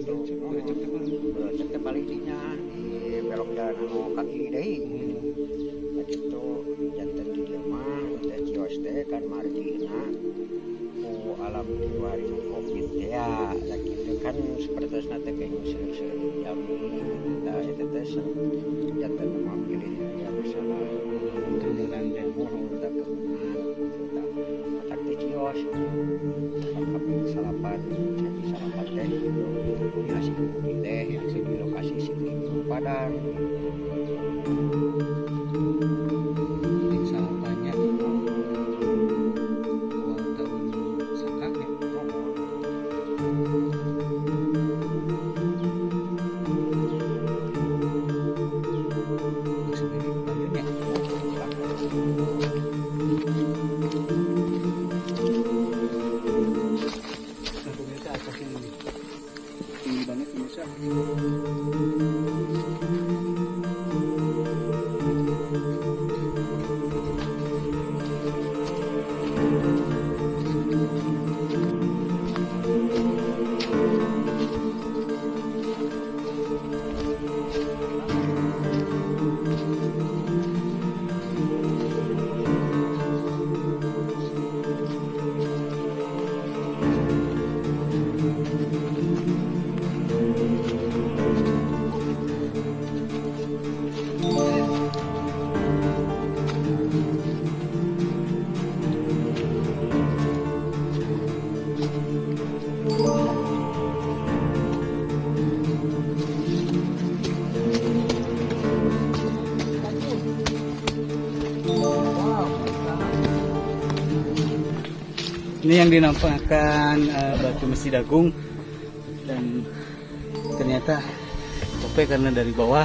gitu. Berecep teh paling dinya di belok jalan anu kaki deui. Gitu janten di dieu mah teh cios teh kan margina ku alam kiwari covid teh ya sakitu kan sapertosna teh kayak ngusir-usir jami da eta teh janten mah pilih ya masalah kemudian demo da kemudian tak teh cios kami salapan teh nasi putih teh di lokasi sini Padang. Salapannya awal tahun sakak ya. Sebenarnya banyak. Pemirsa apa sih ini? Tinggi banget pemirsa. Ini yang dinampakkan batu Mesir Agung, dan ternyata kope karena dari bawah.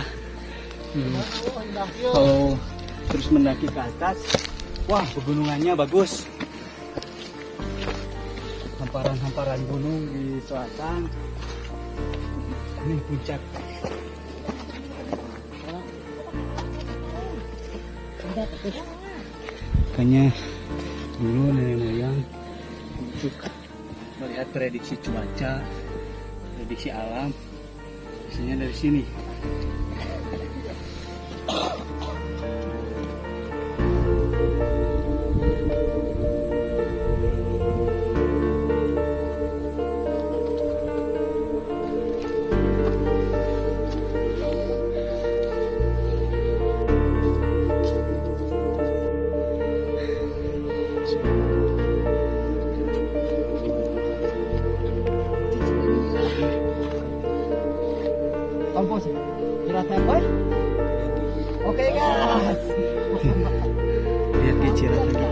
Kalau terus mendaki ke atas, wah pegunungannya bagus. Hamparan-hamparan gunung di selatan. Ini puncak. Makanya dulu nenek moyang untuk melihat prediksi cuaca, prediksi alam, biasanya dari sini. Kompos, kira tempat? Oke guys. Lihat kecilan lagi.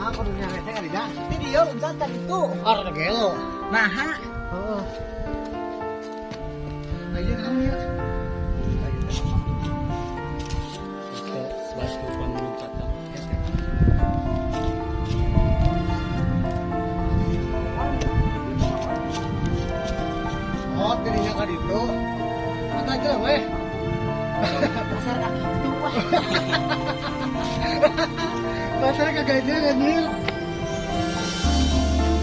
aku dunia rete kali dah. Di dia uncat kan itu. Orang gelo. Nah, heeh. Ayo kamu ya. Sebelas tuan loncatan. Oh, dirinya kan itu. Kata aja lah, weh. Pasar kaki itu, wah. Pasar kagak aja kan, Nil.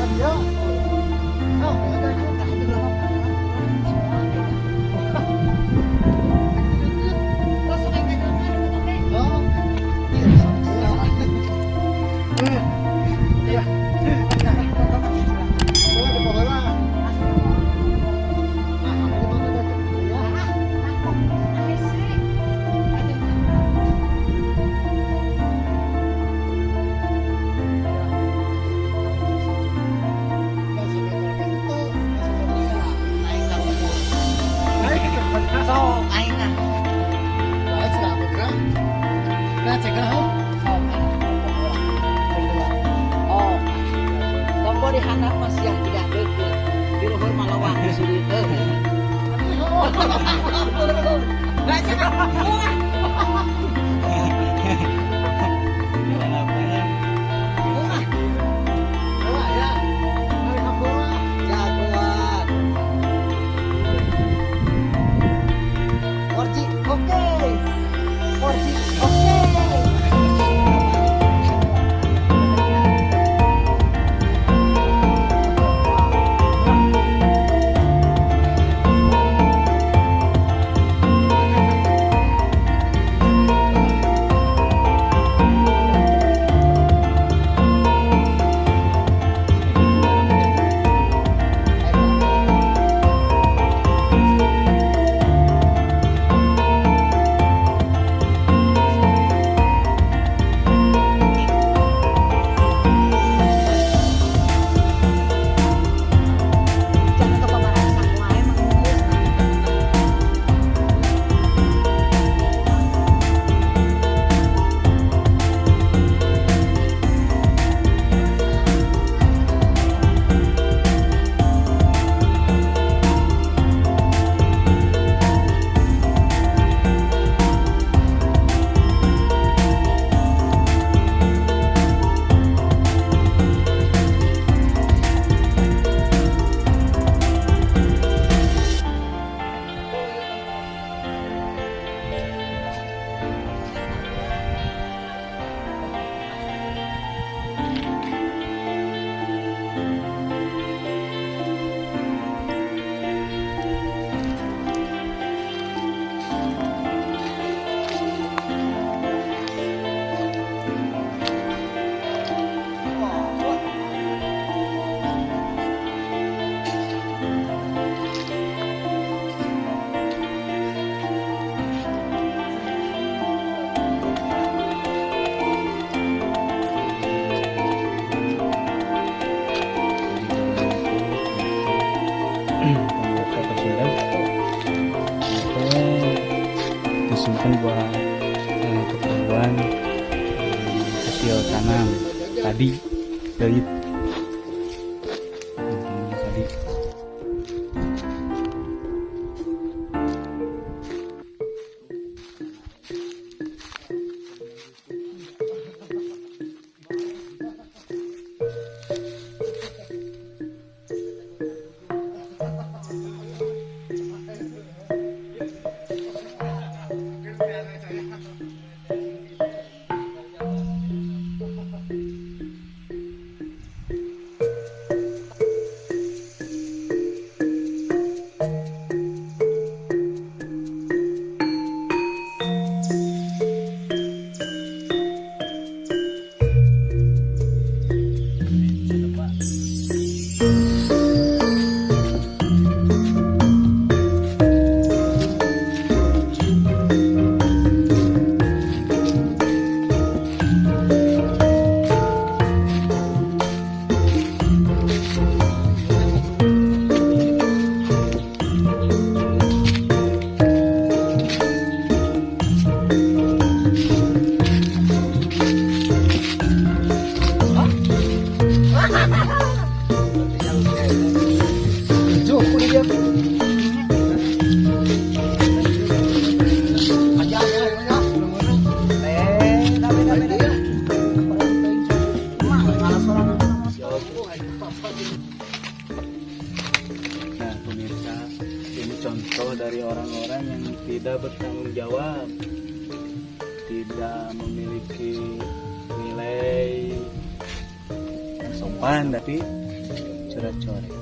Ayo. Oh, ada tak ada berapa? Langsung aja kan, oh. Iya, iya. Oh, di bawah lah. Dihanap masih yang tidak deket di luhur malawang di sini disimpan buat keperluan hasil tanam padi dari tadi. tidak memiliki nilai yang sopan tapi coret-coret.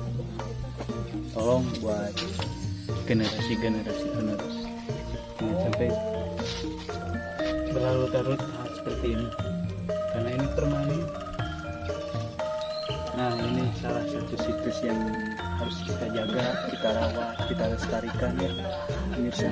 Tolong buat generasi-generasi penerus jangan sampai berlarut-larut hal seperti ini karena ini permanen. Nah, ini salah satu situs yang harus kita jaga, kita rawat, kita lestarikan ya pemirsa.